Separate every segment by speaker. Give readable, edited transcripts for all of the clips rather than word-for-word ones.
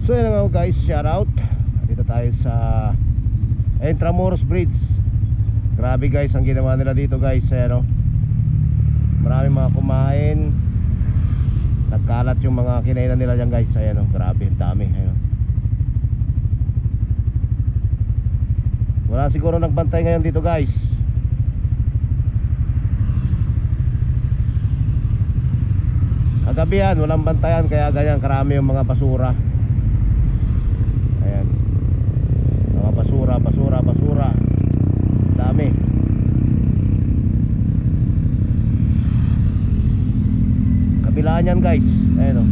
Speaker 1: So yun nga guys, shout out. Dito tayo sa Intramuros Bridge. Grabe guys ang ginawa nila dito guys. Ayan, maraming mga kumain. Nagkalat yung mga kinainan nila dyan guys. Ayan, grabe, ang dami. Ayan. Wala siguro nagbantay ngayon dito guys. Kagabihan, walang bantayan, kaya ganyan karami yung mga basura. Ayan, mga basura dami. Kabilaan yan guys. Ayan,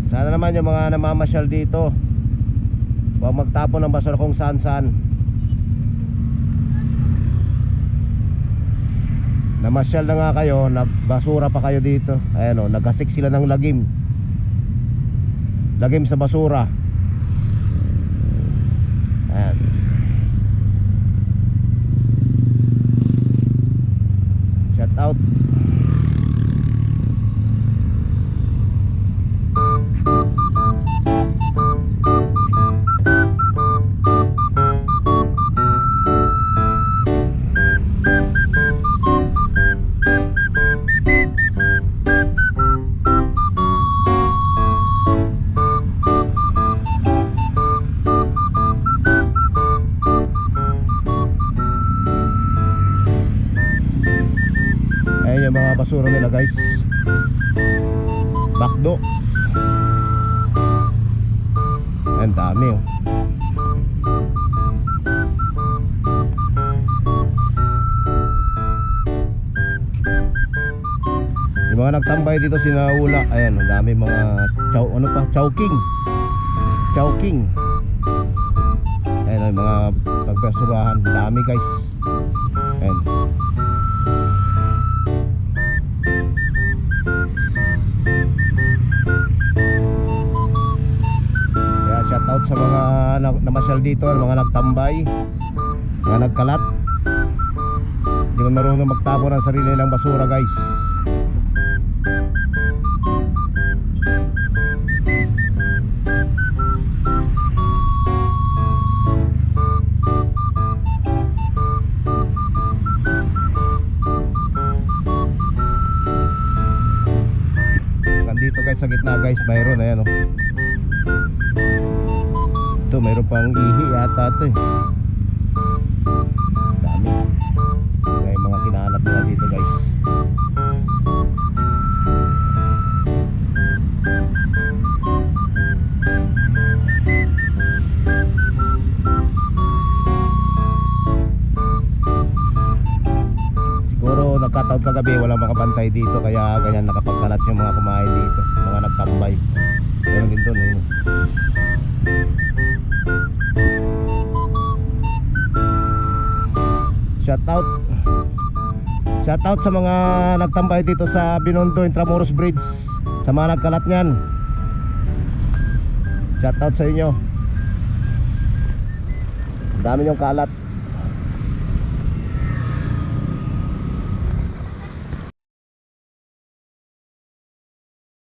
Speaker 1: sana naman yung mga namamasyal dito, huwag magtapon ng basura kung saan. Namasyal na nga kayo, nagbasura pa kayo dito. Ayan, naghasik sila ng lagim sa basura. Ayan. Shout out. Ayan yung mga basura nila guys. Bakdo. Ayan, dami Yung mga nagtambay dito sinaula. Ayan, ang dami mga Chowking. Ayan yung mga pagbasurahan. Dami guys. Ayan. Shout out sa mga namasyal dito, mga nagtambay, mga nagkalat. Hindi mo marunong magtapon ng sarili nilang basura guys. Nandito guys sa gitna guys, mayroon, ayan ito, mayroon pang ihi yata ito dami. May mga kinalat nila dito guys. Siguro nagkataon kagabi walang makabantay dito, kaya ganyan nakapagkalat yung mga kumain dito, mga nagtambay. Meron din doon Shout out sa mga nagtambay dito sa Binondo Intramuros Bridge, sa mga nagkalat niyan. Shout out sa inyo. Dami yung kalat.